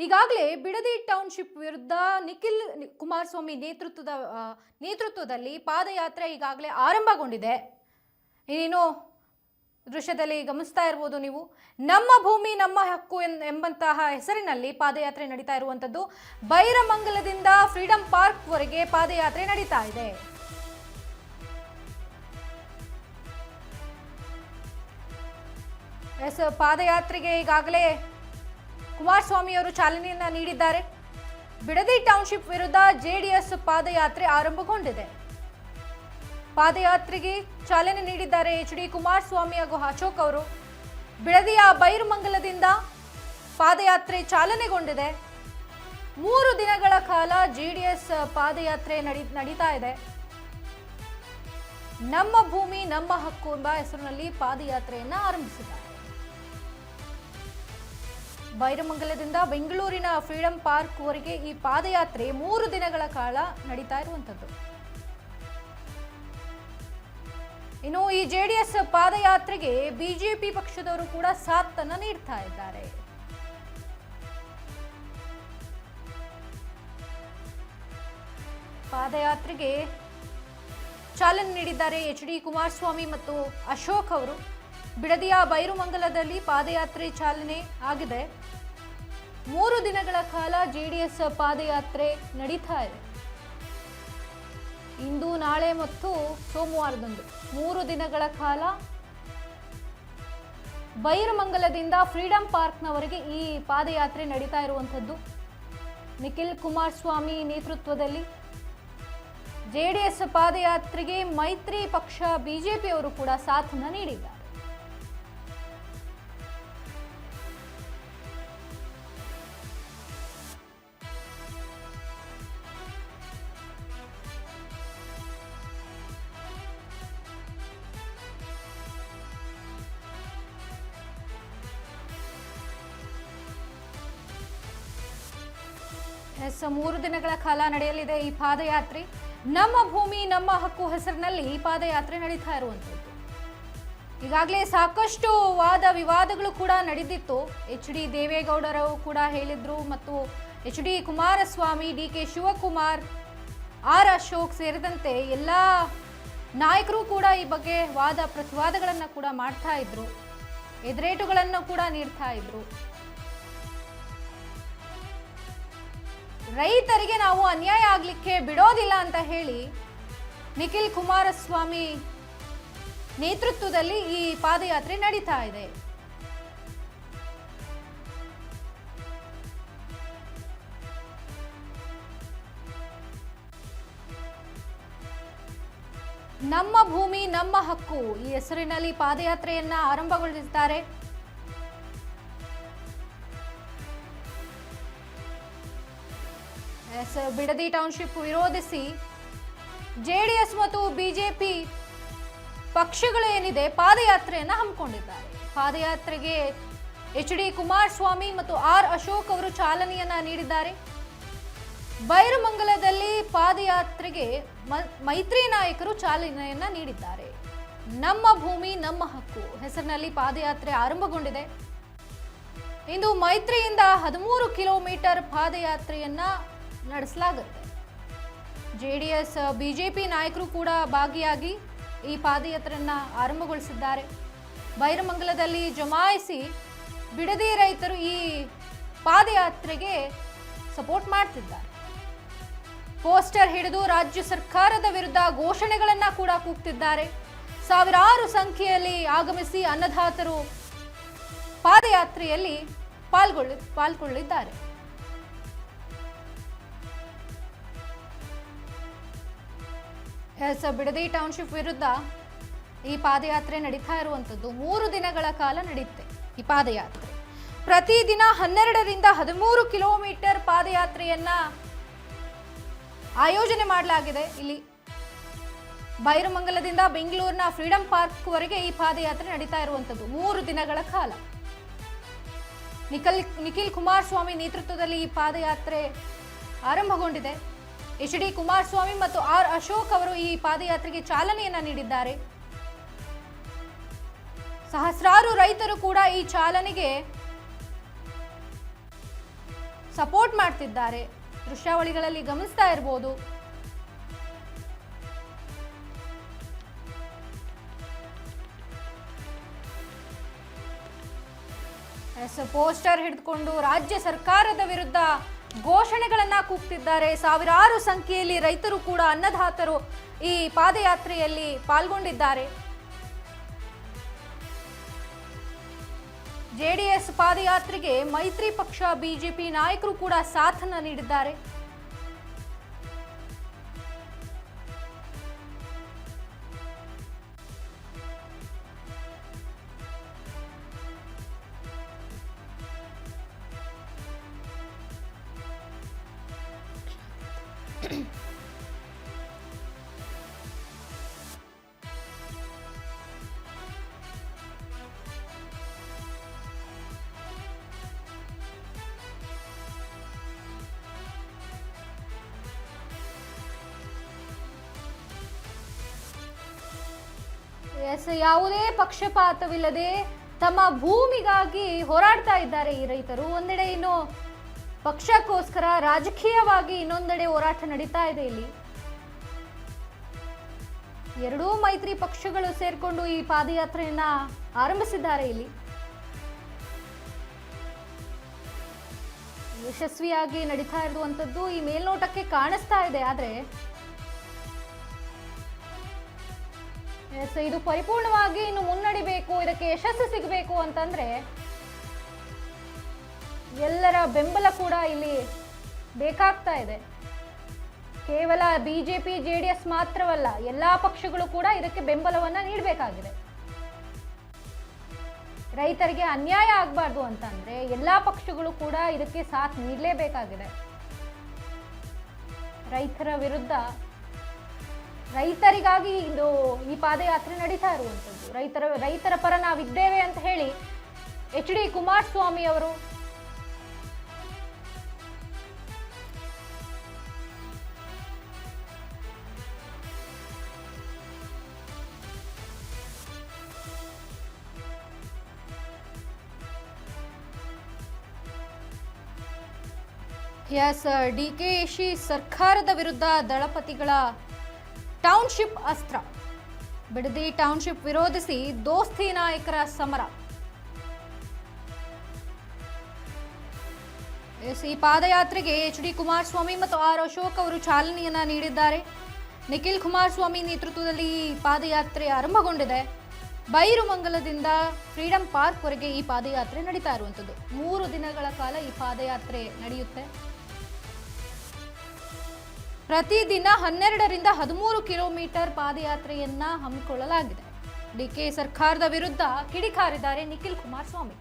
ಈಗಾಗಲೇ ಬಿಡದಿ ಟೌನ್ಶಿಪ್ ವಿರುದ್ಧ ನಿಖಿಲ್ ಕುಮಾರಸ್ವಾಮಿ ನೇತೃತ್ವದಲ್ಲಿ ಪಾದಯಾತ್ರೆ ಈಗಾಗಲೇ ಆರಂಭಗೊಂಡಿದೆ. ಇನ್ನೇನು ದೃಶ್ಯದಲ್ಲಿ ಗಮನಿಸ್ತಾ ಇರಬಹುದು ನೀವು. ನಮ್ಮ ಭೂಮಿ ನಮ್ಮ ಹಕ್ಕು ಎಂಬಂತಹ ಹೆಸರಿನಲ್ಲಿ ಪಾದಯಾತ್ರೆ ನಡೀತಾ ಇರುವಂತದ್ದು. ಬೈರಮಂಗಲದಿಂದ ಫ್ರೀಡಂ ಪಾರ್ಕ್ ವರೆಗೆ ಪಾದಯಾತ್ರೆ ನಡೀತಾ ಇದೆ. ಪಾದಯಾತ್ರೆಗೆ ಈಗಾಗಲೇ ಕುಮಾರಸ್ವಾಮಿ ಅವರು ಚಾಲನೆಯನ್ನ ನೀಡಿದ್ದಾರೆ. ಬಿಡದಿ ಟೌನ್ಶಿಪ್ ವಿರುದ್ಧ ಜೆಡಿಎಸ್ ಪಾದಯಾತ್ರೆ ಆರಂಭಗೊಂಡಿದೆ. ಪಾದಯಾತ್ರೆಗೆ ಚಾಲನೆ ನೀಡಿದ್ದಾರೆ ಎಚ್.ಡಿ. ಕುಮಾರಸ್ವಾಮಿ ಹಾಗೂ ಅಶೋಕ್ ಅವರು. ಬಿಡದಿಯ ಬೈರಮಂಗಲದಿಂದ ಪಾದಯಾತ್ರೆ ಚಾಲನೆಗೊಂಡಿದೆ. 3 ದಿನಗಳ ಕಾಲ ಜೆಡಿಎಸ್ ಪಾದಯಾತ್ರೆ ನಡೀತಾ ಇದೆ. ನಮ್ಮ ಭೂಮಿ ನಮ್ಮ ಹಕ್ಕು ಎಂಬ ಹೆಸರಿನಲ್ಲಿ ಪಾದಯಾತ್ರೆಯನ್ನ ಆರಂಭಿಸಿದ್ದಾರೆ. ಬೈರಮಂಗಲದಿಂದ ಬೆಂಗಳೂರಿನ ಫ್ರೀಡಂ ಪಾರ್ಕ್ ವರೆಗೆ ಈ ಪಾದಯಾತ್ರೆ 3 ದಿನಗಳ ಕಾಲ ನಡೀತಾ ಇರುವಂತದ್ದು. ಇನ್ನು ಈ ಜೆಡಿಎಸ್ ಪಾದಯಾತ್ರೆಗೆ ಬಿಜೆಪಿ ಪಕ್ಷದವರು ಕೂಡ ಸಾಥ್ ಅನ್ನು ನೀಡ್ತಾ ಇದ್ದಾರೆ. ಪಾದಯಾತ್ರೆಗೆ ಚಾಲನೆ ನೀಡಿದ್ದಾರೆ ಎಚ್.ಡಿ. ಕುಮಾರಸ್ವಾಮಿ ಮತ್ತು ಅಶೋಕ್ ಅವರು. ಬಿಡದಿಯ ಬೈರಮಂಗಲದಲ್ಲಿ ಪಾದಯಾತ್ರೆ ಚಾಲನೆ ಆಗಿದೆ. 3 ದಿನಗಳ ಕಾಲ ಜೆಡಿಎಸ್ ಪಾದಯಾತ್ರೆ ನಡೀತಾ ಇದೆ. ಇಂದು ನಾಳೆ ಮತ್ತು ಸೋಮವಾರದಂದು 3 ದಿನಗಳ ಕಾಲ ಬೈರಮಂಗಲದಿಂದ ಫ್ರೀಡಂ ಪಾರ್ಕ್ನವರೆಗೆ ಈ ಪಾದಯಾತ್ರೆ ನಡೀತಾ ಇರುವಂಥದ್ದು. ನಿಖಿಲ್ ಕುಮಾರಸ್ವಾಮಿ ನೇತೃತ್ವದಲ್ಲಿ ಜೆಡಿಎಸ್ ಪಾದಯಾತ್ರೆಗೆ ಮೈತ್ರಿ ಪಕ್ಷ ಬಿಜೆಪಿಯವರು ಕೂಡ ಸಾಥನ್ನ ನೀಡಿದ್ದಾರೆ. ಎಸ್ 3 ದಿನಗಳ ಕಾಲ ನಡೆಯಲಿದೆ ಈ ಪಾದಯಾತ್ರೆ. ನಮ್ಮ ಭೂಮಿ ನಮ್ಮ ಹಕ್ಕು ಹೆಸರಿನಲ್ಲಿ ಈ ಪಾದಯಾತ್ರೆ ನಡೀತಾ ಇರುವಂಥದ್ದು. ಈಗಾಗಲೇ ಸಾಕಷ್ಟು ವಾದ ವಿವಾದಗಳು ಕೂಡ ನಡೆದಿತ್ತು. ಎಚ್.ಡಿ. ದೇವೇಗೌಡರು ಕೂಡ ಹೇಳಿದ್ರು ಮತ್ತು ಎಚ್.ಡಿ. ಕುಮಾರಸ್ವಾಮಿ, ಡಿ.ಕೆ. ಶಿವಕುಮಾರ್, ಆರ್ ಅಶೋಕ್ ಸೇರಿದಂತೆ ಎಲ್ಲ ನಾಯಕರು ಕೂಡ ಈ ಬಗ್ಗೆ ವಾದ ಪ್ರತಿವಾದಗಳನ್ನು ಕೂಡ ಮಾಡ್ತಾ ಇದ್ರು. ಎದುರೇಟುಗಳನ್ನು ಕೂಡ ನೀಡ್ತಾ ಇದ್ರು. ರೈತರಿಗೆ ನಾವು ಅನ್ಯಾಯ ಆಗ್ಲಿಕ್ಕೆ ಬಿಡೋದಿಲ್ಲ ಅಂತ ಹೇಳಿ ನಿಖಿಲ್ ಕುಮಾರಸ್ವಾಮಿ ನೇತೃತ್ವದಲ್ಲಿ ಈ ಪಾದಯಾತ್ರೆ ನಡೀತಾ ಇದೆ. ನಮ್ಮ ಭೂಮಿ ನಮ್ಮ ಹಕ್ಕು ಈ ಹೆಸರಿನಲ್ಲಿ ಪಾದಯಾತ್ರೆಯನ್ನ ಆರಂಭಗೊಳಿಸಿದ್ದಾರೆ. ಬಿಡದಿ ಟೌನ್ಶಿಪ್ ವಿರೋಧಿಸಿ ಜೆಡಿಎಸ್ ಮತ್ತು ಬಿಜೆಪಿ ಪಕ್ಷಗಳು ಏನಿದೆ ಪಾದಯಾತ್ರೆಯನ್ನ ಹಮ್ಮಿಕೊಂಡಿದ್ದಾರೆ. ಪಾದಯಾತ್ರೆಗೆ ಎಚ್.ಡಿ. ಕುಮಾರಸ್ವಾಮಿ ಮತ್ತು ಆರ್ ಅಶೋಕ್ ಅವರು ಚಾಲನೆಯನ್ನ ನೀಡಿದ್ದಾರೆ. ಬೈರಮಂಗಲದಲ್ಲಿ ಪಾದಯಾತ್ರೆಗೆ ಮೈತ್ರಿ ನಾಯಕರು ಚಾಲನೆಯನ್ನ ನೀಡಿದ್ದಾರೆ. ನಮ್ಮ ಭೂಮಿ ನಮ್ಮ ಹಕ್ಕು ಹೆಸರಿನಲ್ಲಿ ಪಾದಯಾತ್ರೆ ಆರಂಭಗೊಂಡಿದೆ. ಇಂದು ಮೈತ್ರಿಯಿಂದ 13 ಕಿಲೋಮೀಟರ್ ಪಾದಯಾತ್ರೆಯನ್ನ ನಡೆಸಲಾಗುತ್ತೆ. ಜೆಡಿಎಸ್ ಬಿಜೆಪಿ ನಾಯಕರು ಕೂಡ ಭಾಗಿಯಾಗಿ ಈ ಪಾದಯಾತ್ರೆಯನ್ನ ಆರಂಭಗೊಳಿಸಿದ್ದಾರೆ. ಬೈರಮಂಗಲದಲ್ಲಿ ಜಮಾಯಿಸಿ ಬಿಡದಿ ರೈತರು ಈ ಪಾದಯಾತ್ರೆಗೆ ಸಪೋರ್ಟ್ ಮಾಡ್ತಿದ್ದಾರೆ. ಪೋಸ್ಟರ್ ಹಿಡಿದು ರಾಜ್ಯ ಸರ್ಕಾರದ ವಿರುದ್ಧ ಘೋಷಣೆಗಳನ್ನ ಕೂಡ ಕೂಗ್ತಿದ್ದಾರೆ. ಸಾವಿರಾರು ಸಂಖ್ಯೆಯಲ್ಲಿ ಆಗಮಿಸಿ ಅನ್ನದಾತರು ಪಾದಯಾತ್ರೆಯಲ್ಲಿ ಪಾಲ್ಗೊಳ್ಳಿದ್ದಾರೆ. ಬಿಡದಿ ಟೌನ್ಶಿಪ್ ವಿರುದ್ಧ ಈ ಪಾದಯಾತ್ರೆ ನಡೀತಾ ಇರುವಂಥದ್ದು. 3 ದಿನಗಳ ಕಾಲ ನಡೆಯುತ್ತೆ ಈ ಪಾದಯಾತ್ರೆ. ಪ್ರತಿದಿನ 12ರಿಂದ 13 ಕಿಲೋಮೀಟರ್ ಪಾದಯಾತ್ರೆಯನ್ನ ಆಯೋಜನೆ ಮಾಡಲಾಗಿದೆ. ಇಲ್ಲಿ ಬೈರಮಂಗಲದಿಂದ ಬೆಂಗಳೂರಿನ ಫ್ರೀಡಂ ಪಾರ್ಕ್ ವರೆಗೆ ಈ ಪಾದಯಾತ್ರೆ ನಡೀತಾ ಇರುವಂಥದ್ದು 3 ದಿನಗಳ ಕಾಲ. ನಿಖಿಲ್ ಕುಮಾರಸ್ವಾಮಿ ನೇತೃತ್ವದಲ್ಲಿ ಈ ಪಾದಯಾತ್ರೆ ಆರಂಭಗೊಂಡಿದೆ. ಎಚ್.ಡಿ. ಕುಮಾರಸ್ವಾಮಿ ಮತ್ತು ಆರ್ ಅಶೋಕ್ ಅವರು ಈ ಪಾದಯಾತ್ರೆಗೆ ಚಾಲನೆಯನ್ನ ನೀಡಿದ್ದಾರೆ. ಸಹಸ್ರಾರು ರೈತರು ಕೂಡ ಈ ಚಾಲನೆಗೆ ಸಪೋರ್ಟ್ ಮಾಡ್ತಿದ್ದಾರೆ. ದೃಶ್ಯಾವಳಿಗಳಲ್ಲಿ ಗಮನಿಸ್ತಾ ಇರಬಹುದು. ಪೋಸ್ಟರ್ ಹಿಡಿದುಕೊಂಡು ರಾಜ್ಯ ಸರ್ಕಾರದ ವಿರುದ್ಧ ಘೋಷಣೆಗಳನ್ನ ಕೂಗ್ತಿದ್ದಾರೆ. ಸಾವಿರಾರು ಸಂಖ್ಯೆಯಲ್ಲಿ ರೈತರು ಕೂಡ ಅನ್ನದಾತರು ಈ ಪಾದಯಾತ್ರೆಯಲ್ಲಿ ಪಾಲ್ಗೊಂಡಿದ್ದಾರೆ. ಜೆಡಿಎಸ್ ಪಾದಯಾತ್ರೆಗೆ ಮೈತ್ರಿ ಪಕ್ಷ ಬಿಜೆಪಿ ನಾಯಕರು ಕೂಡ ಸಾಥನ್ನ ನೀಡಿದ್ದಾರೆ. ಯಾವುದೇ ಪಕ್ಷಪಾತವಿಲ್ಲದೆ ತಮ್ಮ ಭೂಮಿಗಾಗಿ ಹೋರಾಡ್ತಾ ಇದ್ದಾರೆ ಈ ರೈತರು. ಒಂದೆಡೆ ಇನ್ನು ಪಕ್ಷಕ್ಕೋಸ್ಕರ ರಾಜಕೀಯವಾಗಿ ಇನ್ನೊಂದೆಡೆ ಹೋರಾಟ ನಡೀತಾ ಇದೆ. ಇಲ್ಲಿ ಎರಡೂ ಮೈತ್ರಿ ಪಕ್ಷಗಳು ಸೇರ್ಕೊಂಡು ಈ ಪಾದಯಾತ್ರೆಯನ್ನ ಆರಂಭಿಸಿದ್ದಾರೆ. ಇಲ್ಲಿ ಯಶಸ್ವಿಯಾಗಿ ನಡೀತಾ ಇರುವಂತದ್ದು ಈ ಮೇಲ್ನೋಟಕ್ಕೆ ಕಾಣಿಸ್ತಾ ಇದೆ. ಆದ್ರೆ ಇದು ಪರಿಪೂರ್ಣವಾಗಿ ಇನ್ನು ಮುನ್ನಡಿಬೇಕು, ಇದಕ್ಕೆ ಯಶಸ್ಸು ಸಿಗಬೇಕು ಅಂತಂದ್ರೆ ಎಲ್ಲರ ಬೆಂಬಲ ಕೂಡ ಇಲ್ಲಿ ಬೇಕಾಗ್ತಾ ಇದೆ. ಕೇವಲ ಬಿಜೆಪಿ ಜೆಡಿಎಸ್ ಮಾತ್ರವಲ್ಲ, ಎಲ್ಲಾ ಪಕ್ಷಗಳು ಕೂಡ ಇದಕ್ಕೆ ಬೆಂಬಲವನ್ನ ನೀಡಬೇಕಾಗಿದೆ. ರೈತರಿಗೆ ಅನ್ಯಾಯ ಆಗಬಾರ್ದು ಅಂತಂದ್ರೆ ಎಲ್ಲಾ ಪಕ್ಷಗಳು ಕೂಡ ಇದಕ್ಕೆ ಸಾಥ್ ನೀಡಲೇಬೇಕಾಗಿದೆ. ರೈತರ ವಿರುದ್ಧ, ರೈತರಿಗಾಗಿ ಈ ಪಾದಯಾತ್ರೆ ನಡೀತಾ ಇರುವಂತದ್ದು. ರೈತರ ಪರ ನಾವಿದ್ದೇವೆ ಅಂತ ಹೇಳಿ ಎಚ್.ಡಿ. ಕುಮಾರಸ್ವಾಮಿ ಅವರು ಡಿಕೆಶಿ ಸರ್ಕಾರದ ವಿರುದ್ಧ ದಳಪತಿಗಳ ಟೌನ್ಶಿಪ್ ಅಸ್ತ್ರ. ಬಿಡದಿ ಟೌನ್ಶಿಪ್ ವಿರೋಧಿಸಿ ದೋಸ್ತಿ ನಾಯಕರ ಸಮರ. ಈ ಪಾದಯಾತ್ರೆಗೆ ಎಚ್.ಡಿ. ಕುಮಾರಸ್ವಾಮಿ ಮತ್ತು ಆರ್ ಅಶೋಕ್ ಅವರು ಚಾಲನೆಯನ್ನ ನೀಡಿದ್ದಾರೆ. ನಿಖಿಲ್ ಕುಮಾರಸ್ವಾಮಿ ನೇತೃತ್ವದಲ್ಲಿ ಈ ಪಾದಯಾತ್ರೆ ಆರಂಭಗೊಂಡಿದೆ. ಬೈರುಮಂಗಲದಿಂದ ಫ್ರೀಡಂ ಪಾರ್ಕ್ ವರೆಗೆ ಈ ಪಾದಯಾತ್ರೆ ನಡೀತಾ ಇರುವಂತದ್ದು. 3 ದಿನಗಳ ಕಾಲ ಈ ಪಾದಯಾತ್ರೆ ನಡೆಯುತ್ತೆ. ಪ್ರತಿದಿನ 12ರಿಂದ 13 ಕಿಲೋಮೀಟರ್ ಪಾದಯಾತ್ರೆಯನ್ನ ಹಮ್ಮಿಕೊಳ್ಳಲಾಗಿದೆ. ಡಿಕೆ ಸರ್ಕಾರದ ವಿರುದ್ಧ ಕಿಡಿಕಾರಿದ್ದಾರೆ ನಿಖಿಲ್ ಕುಮಾರಸ್ವಾಮಿ.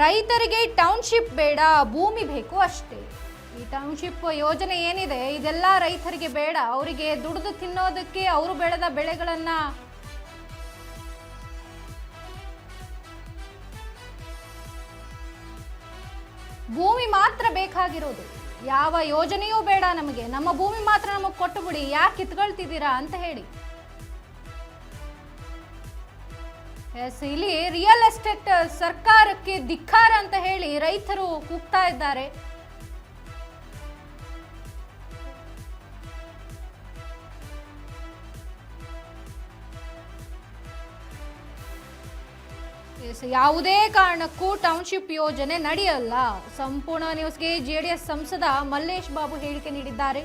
ರೈತರಿಗೆ ಟೌನ್ಶಿಪ್ ಬೇಡ, ಭೂಮಿ ಬೇಕು ಅಷ್ಟೇ. ಈ ಟೌನ್ಶಿಪ್ ಯೋಜನೆ ಏನಿದೆ ಇದೆಲ್ಲ ರೈತರಿಗೆ ಬೇಡ. ಅವರಿಗೆ ದುಡಿದು ತಿನ್ನೋದಕ್ಕೆ ಅವರು ಬೆಳೆದ ಬೆಳೆಗಳನ್ನ ಭೂಮಿ ಮಾತ್ರ ಬೇಕಾಗಿರೋದು. ಯಾವ ಯೋಜನೆಯೂ ಬೇಡ ನಮಗೆ, ನಮ್ಮ ಭೂಮಿ ಮಾತ್ರ ನಮಗೆ ಕೊಟ್ಟು ಬಿಡಿ, ಯಾಕೆ ಕಿತ್ಕೊಳ್ತಿದ್ದೀರಾ ಅಂತ ಹೇಳಿ. ಇಲ್ಲಿ ರಿಯಲ್ ಎಸ್ಟೇಟ್ ಸರ್ಕಾರಕ್ಕೆ ಧಿಕ್ಕಾರ ಅಂತ ಹೇಳಿ ರೈತರು ಕೂಗ್ತಾ ಇದ್ದಾರೆ. ಯಾವುದೇ ಕಾರಣಕ್ಕೂ ಟೌನ್ಶಿಪ್ ಯೋಜನೆ ನಡೆಯಲ್ಲ. ಸಂಪೂರ್ಣ ನ್ಯೂಸ್ಗೆ ಜೆಡಿಎಸ್ ಸಂಸದ ಮಲ್ಲೇಶ್ ಬಾಬು ಹೇಳಿಕೆ ನೀಡಿದ್ದಾರೆ.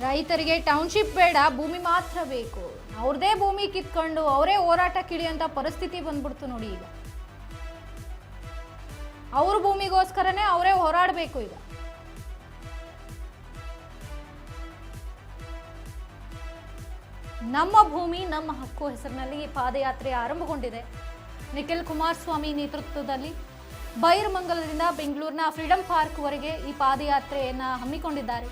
ರೈತರಿಗೆ ಟೌನ್ಶಿಪ್ ಬೇಡ, ಭೂಮಿ ಮಾತ್ರ ಬೇಕು. ಅವ್ರದೇ ಭೂಮಿ ಕಿತ್ಕೊಂಡು ಅವರೇ ಹೋರಾಟ ಕಿಳಿಯಂತ ಪರಿಸ್ಥಿತಿ ಬಂದ್ಬಿಡ್ತು ನೋಡಿ. ಈಗ ಅವ್ರ ಭೂಮಿಗೋಸ್ಕರನೇ ಅವರೇ ಹೋರಾಡಬೇಕು. ಈಗ ನಮ್ಮ ಭೂಮಿ ನಮ್ಮ ಹಕ್ಕು ಹೆಸರಿನಲ್ಲಿ ಈ ಪಾದಯಾತ್ರೆ ಆರಂಭಗೊಂಡಿದೆ. ನಿಖಿಲ್ ಕುಮಾರಸ್ವಾಮಿ ನೇತೃತ್ವದಲ್ಲಿ ಬೈರಮಂಗಲದಿಂದ ಬೆಂಗಳೂರಿನ ಫ್ರೀಡಂ ಪಾರ್ಕ್ ವರೆಗೆ ಈ ಪಾದಯಾತ್ರೆಯನ್ನ ಹಮ್ಮಿಕೊಂಡಿದ್ದಾರೆ.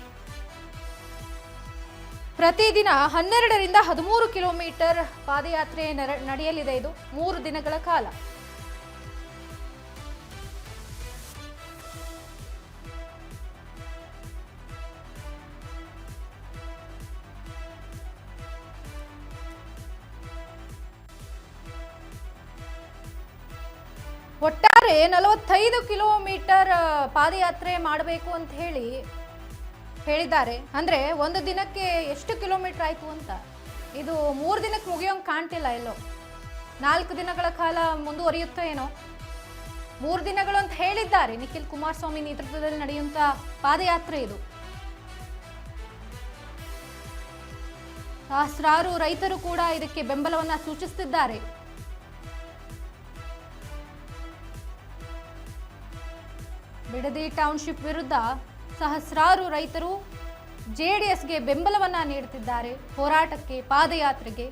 ಪ್ರತಿದಿನ 12ರಿಂದ 13 ಕಿಲೋಮೀಟರ್ ಪಾದಯಾತ್ರೆ ನಡೆಯಲಿದೆ. ಇದು 3 ದಿನಗಳ ಕಾಲ. ಒಟ್ಟಾರೆ 45 ಕಿಲೋಮೀಟರ್ ಪಾದಯಾತ್ರೆ ಮಾಡಬೇಕು ಅಂತ ಹೇಳಿದ್ದಾರೆ. ಅಂದ್ರೆ ಒಂದು ದಿನಕ್ಕೆ ಎಷ್ಟು ಕಿಲೋಮೀಟರ್ ಆಯ್ತು ಅಂತ. ಇದು 3 ದಿನಕ್ಕೆ ಮುಗಿಯೋಂಗೆ ಕಾಣ್ತಿಲ್ಲ. ಎಲ್ಲೋ 4 ದಿನಗಳ ಕಾಲ ಮುಂದುವರಿಯುತ್ತೋ ಏನೋ. 3 ದಿನಗಳು ಅಂತ ಹೇಳಿದ್ದಾರೆ. ನಿಖಿಲ್ ಕುಮಾರಸ್ವಾಮಿ ನೇತೃತ್ವದಲ್ಲಿ ನಡೆಯುವಂತ ಪಾದಯಾತ್ರೆ ಇದು. ಸಹಸ್ರಾರು ರೈತರು ಕೂಡ ಇದಕ್ಕೆ ಬೆಂಬಲವನ್ನ ಸೂಚಿಸುತ್ತಿದ್ದಾರೆ. ಬಿಡದಿ ಟೌನ್ಶಿಪ್ ವಿರುದ್ಧ ಸಹಸ್ರಾರು ರೈತರು ಜೆಡಿಎಸ್ಗೆ ಬೆಂಬಲವನ್ನ ನೀಡುತ್ತಿದ್ದಾರೆ. ಹೋರಾಟಕ್ಕೆ, ಪಾದಯಾತ್ರೆಗೆ.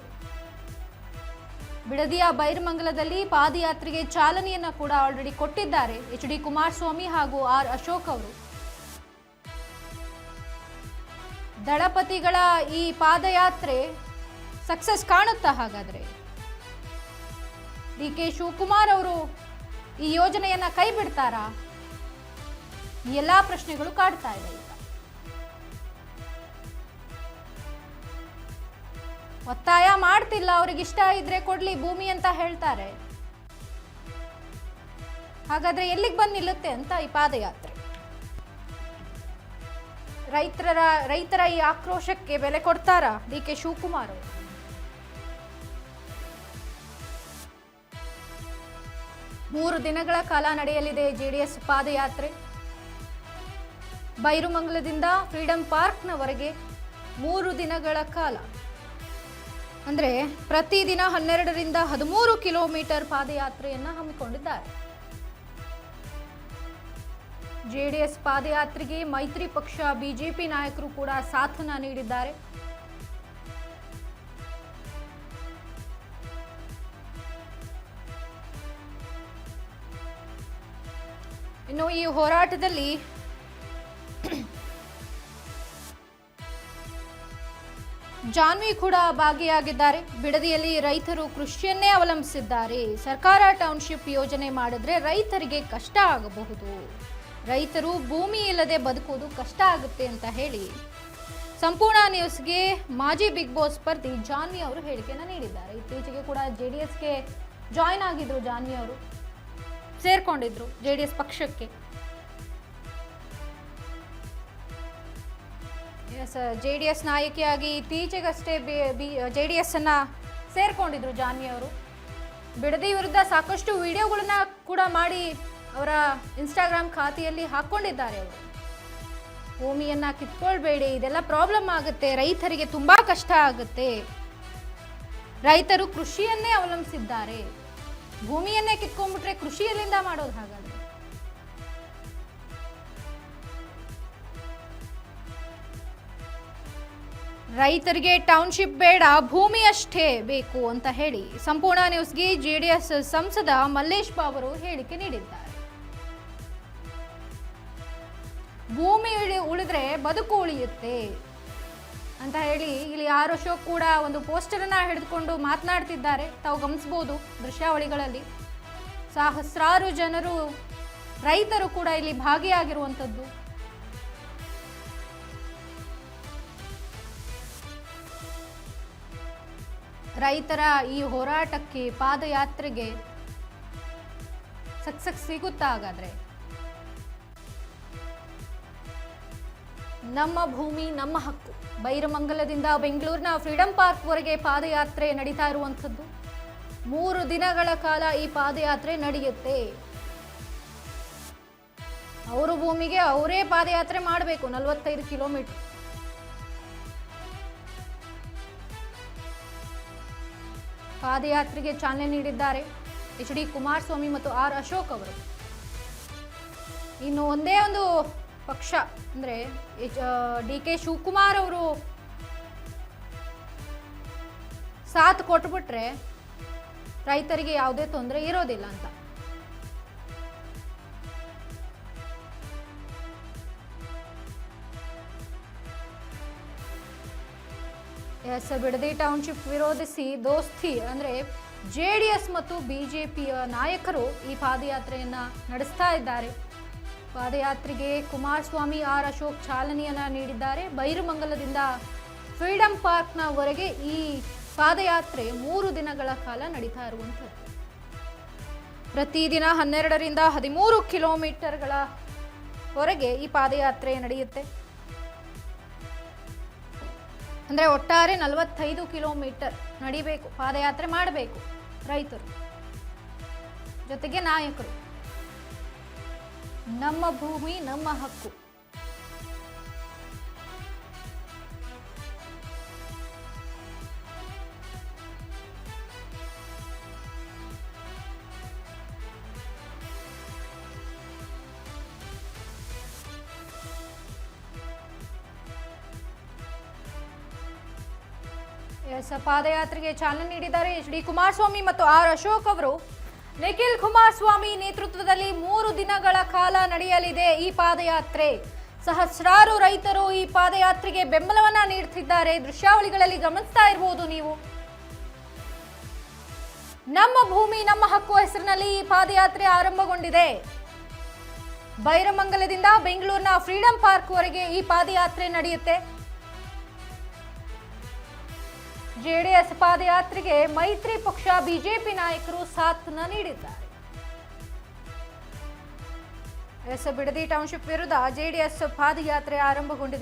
ಬಿಡದಿಯ ಬೈರಮಂಗಲದಲ್ಲಿ ಪಾದಯಾತ್ರೆಗೆ ಚಾಲನೆಯನ್ನ ಕೂಡ ಆಲ್ರೆಡಿ ಕೊಟ್ಟಿದ್ದಾರೆ ಎಚ್.ಡಿ. ಕುಮಾರಸ್ವಾಮಿ ಹಾಗೂ ಆರ್ ಅಶೋಕ್ ಅವರು. ದಳಪತಿಗಳ ಈ ಪಾದಯಾತ್ರೆ ಸಕ್ಸಸ್ ಕಾಣುತ್ತಾ? ಹಾಗಾದ್ರೆ ಡಿ.ಕೆ. ಶಿವಕುಮಾರ್ ಅವರು ಈ ಯೋಜನೆಯನ್ನ ಕೈ ಬಿಡ್ತಾರಾ? ಈ ಎಲ್ಲಾ ಪ್ರಶ್ನೆಗಳು ಕಾಡ್ತಾ ಇದೆ. ಈಗ ಒತ್ತಾಯ ಮಾಡ್ತಿಲ್ಲ. ಅವ್ರಿಗೆ ಇಷ್ಟ ಇದ್ರೆ ಕೊಡ್ಲಿ ಭೂಮಿ ಅಂತ ಹೇಳ್ತಾರೆ. ಹಾಗಾದ್ರೆ ಎಲ್ಲಿಗೆ ಬಂದು ನಿಲ್ಲುತ್ತೆ ಅಂತ ಈ ಪಾದಯಾತ್ರೆ? ರೈತರ ಈ ಆಕ್ರೋಶಕ್ಕೆ ಬೆಲೆ ಕೊಡ್ತಾರಾ ಡಿ.ಕೆ. ಶಿವಕುಮಾರ್ ಅವರು? ಮೂರು ದಿನಗಳ ಕಾಲ ನಡೆಯಲಿದೆ ಜೆಡಿಎಸ್ ಪಾದಯಾತ್ರೆ. ಬೈರುಮಂಗಲದಿಂದ ಫ್ರೀಡಂ ಪಾರ್ಕ್ನವರೆಗೆ 3 ದಿನಗಳ ಕಾಲ. ಅಂದ್ರೆ ಪ್ರತಿದಿನ 12ರಿಂದ 13 ಕಿಲೋಮೀಟರ್ ಪಾದಯಾತ್ರೆಯನ್ನ ಹಮ್ಮಿಕೊಂಡಿದ್ದಾರೆ. ಜೆಡಿಎಸ್ ಪಾದಯಾತ್ರೆಗೆ ಮೈತ್ರಿ ಪಕ್ಷ ಬಿಜೆಪಿ ನಾಯಕರು ಕೂಡ ಸಾಥನ್ನ ನೀಡಿದ್ದಾರೆ. ಇನ್ನು ಈ ಹೋರಾಟದಲ್ಲಿ ಜಾನ್ವಿ ಕೂಡ ಭಾಗಿಯಾಗಿದ್ದಾರೆ. ಬಿಡದಿಯಲ್ಲಿ ರೈತರು ಕೃಷಿಯನ್ನೇ ಅವಲಂಬಿಸಿದ್ದಾರೆ. ಸರ್ಕಾರ ಟೌನ್ಶಿಪ್ ಯೋಜನೆ ಮಾಡಿದ್ರೆ ರೈತರಿಗೆ ಕಷ್ಟ ಆಗಬಹುದು, ರೈತರು ಭೂಮಿ ಇಲ್ಲದೆ ಬದುಕುವುದು ಕಷ್ಟ ಆಗುತ್ತೆ ಅಂತ ಹೇಳಿ ಸಂಪೂರ್ಣ ನ್ಯೂಸ್ಗೆ ಮಾಜಿ ಬಿಗ್ ಬಾಸ್ ಸ್ಪರ್ಧಿ ಜಾನ್ವಿ ಅವರು ಹೇಳಿಕೆಯನ್ನು ನೀಡಿದ್ದಾರೆ. ಇತ್ತೀಚೆಗೆ ಕೂಡ ಜೆಡಿಎಸ್ಗೆ ಜಾಯ್ನ್ ಆಗಿದ್ರು. ಜಾನ್ವಿ ಅವರು ಸೇರ್ಕೊಂಡಿದ್ರು ಜೆಡಿಎಸ್ ಪಕ್ಷಕ್ಕೆ. ಜೆಡಿಎಸ್ ನಾಯಕಿಯಾಗಿ ಇತ್ತೀಚೆಗಷ್ಟೇ ಜೆಡಿಎಸ್ ಅನ್ನ ಸೇರ್ಕೊಂಡಿದ್ರು ಜಾನ್ವಿ ಅವರು. ಬಿಡದಿ ವಿರುದ್ಧ ಸಾಕಷ್ಟು ವಿಡಿಯೋಗಳನ್ನ ಕೂಡ ಮಾಡಿ ಅವರ ಇನ್ಸ್ಟಾಗ್ರಾಮ್ ಖಾತೆಯಲ್ಲಿ ಹಾಕೊಂಡಿದ್ದಾರೆ. ಅವರು ಭೂಮಿಯನ್ನ ಕಿತ್ಕೊಳ್ಬೇಡಿ, ಇದೆಲ್ಲ ಪ್ರಾಬ್ಲಮ್ ಆಗುತ್ತೆ, ರೈತರಿಗೆ ತುಂಬಾ ಕಷ್ಟ ಆಗುತ್ತೆ, ರೈತರು ಕೃಷಿಯನ್ನೇ ಅವಲಂಬಿಸಿದ್ದಾರೆ, ಭೂಮಿಯನ್ನೇ ಕಿತ್ಕೊಂಡ್ಬಿಟ್ರೆ ಕೃಷಿ ಎಲ್ಲಿಂದ ಮಾಡೋದು? ಹಾಗಾದ್ರೆ ರೈತರಿಗೆ ಟೌನ್ಶಿಪ್ ಬೇಡ, ಭೂಮಿ ಅಷ್ಟೇ ಬೇಕು ಅಂತ ಹೇಳಿ ಸಂಪೂರ್ಣ ನ್ಯೂಸ್ಗೆ ಜೆಡಿಎಸ್ ಸಂಸದ ಮಲ್ಲೇಶ್ ಬಾಬು ಅವರು ಹೇಳಿಕೆ ನೀಡಿದ್ದಾರೆ. ಭೂಮಿ ಉಳಿದ್ರೆ ಬದುಕು ಉಳಿಯುತ್ತೆ ಅಂತ ಹೇಳಿ ಇಲ್ಲಿ ಆರ್ ಅಶೋಕ್ ಕೂಡ ಒಂದು ಪೋಸ್ಟರ್ ಅನ್ನ ಹಿಡಿದುಕೊಂಡು ಮಾತನಾಡ್ತಿದ್ದಾರೆ. ತಾವು ಗಮನಿಸಬಹುದು ದೃಶ್ಯಾವಳಿಗಳಲ್ಲಿ. ಸಹಸ್ರಾರು ಜನರು ರೈತರು ಕೂಡ ಇಲ್ಲಿ ಭಾಗಿಯಾಗಿರುವಂಥದ್ದು. ರೈತರ ಈ ಹೋರಾಟಕ್ಕೆ, ಪಾದಯಾತ್ರೆಗೆ ಸಕ್ಸಸ್ ಸಿಗುತ್ತಾ? ಹಾಗಾದ್ರೆ ನಮ್ಮ ಭೂಮಿ ನಮ್ಮ ಹಕ್ಕು. ಬೈರಮಂಗಲದಿಂದ ಬೆಂಗಳೂರಿನ ಫ್ರೀಡಂ ಪಾರ್ಕ್ ವರೆಗೆ ಪಾದಯಾತ್ರೆ ನಡೀತಾ ಇರುವಂಥದ್ದು. 3 ದಿನಗಳ ಕಾಲ ಈ ಪಾದಯಾತ್ರೆ ನಡೆಯುತ್ತೆ. ಅವರು ಭೂಮಿಗೆ ಅವರೇ ಪಾದಯಾತ್ರೆ ಮಾಡಬೇಕು 45 ಕಿಲೋಮೀಟರ್. ಪಾದಯಾತ್ರೆಗೆ ಚಾಲನೆ ನೀಡಿದ್ದಾರೆ ಎಚ್.ಡಿ. ಕುಮಾರಸ್ವಾಮಿ ಮತ್ತು ಆರ್ ಅಶೋಕ್ ಅವರು. ಇನ್ನು ಒಂದೇ ಒಂದು ಪಕ್ಷ ಅಂದ್ರೆ ಡಿ.ಕೆ. ಶಿವಕುಮಾರ್ ಅವರು ಸಾಥ್ ಕೊಟ್ಬಿಟ್ರೆ ರೈತರಿಗೆ ಯಾವುದೇ ತೊಂದರೆ ಇರೋದಿಲ್ಲ ಅಂತ. ಬಿಡದಿ ಟೌನ್ಶಿಪ್ ವಿರೋಧಿಸಿ ದೋಸ್ತಿ ಅಂದ್ರೆ ಜೆಡಿಎಸ್ ಮತ್ತು ಬಿಜೆಪಿಯ ನಾಯಕರು ಈ ಪಾದಯಾತ್ರೆಯನ್ನ ನಡೆಸ್ತಾ ಇದ್ದಾರೆ. ಪಾದಯಾತ್ರೆಗೆ ಕುಮಾರಸ್ವಾಮಿ, ಆರ್ ಅಶೋಕ್ ಚಾಲನೆಯನ್ನ ನೀಡಿದ್ದಾರೆ. ಬೈರುಮಂಗಲದಿಂದ ಫ್ರೀಡಂ ಪಾರ್ಕ್ನವರೆಗೆ ಈ ಪಾದಯಾತ್ರೆ 3 ದಿನಗಳ ಕಾಲ ನಡೀತಾ ಇರುವಂಥದ್ದು. ಪ್ರತಿದಿನ 12ರಿಂದ 13 ಕಿಲೋಮೀಟರ್ಗಳ ವರೆಗೆ ಈ ಪಾದಯಾತ್ರೆ ನಡೆಯುತ್ತೆ. ಅಂದ್ರೆ ಒಟ್ಟಾರೆ 45 ಕಿಲೋಮೀಟರ್ ನಡಿಬೇಕು, ಪಾದಯಾತ್ರೆ ಮಾಡಬೇಕು ರೈತರು, ಜೊತೆಗೆ ನಾಯಕರು. ನಮ್ಮ ಭೂಮಿ ನಮ್ಮ ಹಕ್ಕು. ಪಾದಯಾತ್ರೆಗೆ ಚಾಲನೆ ನೀಡಿದ್ದಾರೆ ಎಚ್ ಡಿ ಕುಮಾರಸ್ವಾಮಿ ಮತ್ತು ಆರ್ ಅಶೋಕ್ ಅವರು. ನಿಖಿಲ್ ಕುಮಾರಸ್ವಾಮಿ ನೇತೃತ್ವದಲ್ಲಿ 3 ದಿನಗಳ ಕಾಲ ನಡೆಯಲಿದೆ ಈ ಪಾದಯಾತ್ರೆ. ಸಹಸ್ರಾರು ರೈತರು ಈ ಪಾದಯಾತ್ರೆಗೆ ಬೆಂಬಲವನ್ನ ನೀಡುತ್ತಿದ್ದಾರೆ. ದೃಶ್ಯಾವಳಿಗಳಲ್ಲಿ ಗಮನಿಸ್ತಾ ಇರಬಹುದು ನೀವು. ನಮ್ಮ ಭೂಮಿ ನಮ್ಮ ಹಕ್ಕು ಹೆಸರಿನಲ್ಲಿ ಈ ಪಾದಯಾತ್ರೆ ಆರಂಭಗೊಂಡಿದೆ. ಬೈರಮಂಗಲದಿಂದ ಬೆಂಗಳೂರಿನ ಫ್ರೀಡಂ ಪಾರ್ಕ್ ವರೆಗೆ ಈ ಪಾದಯಾತ್ರೆ ನಡೆಯುತ್ತೆ. ಜೆಡಿಎಸ್ ಪಾದಯಾತ್ರೆಗೆ ಮೈತ್ರಿ ಪಕ್ಷ ಬಿಜೆಪಿ ನಾಯಕರು ಸಾಥ್ನ ನೀಡಿದ್ದಾರೆ. ಬಿಡದಿ ಟೌನ್ಶಿಪ್ ವಿರುದ್ಧ ಜೆಡಿಎಸ್ ಪಾದಯಾತ್ರೆ ಆರಂಭಗೊಂಡಿದೆ.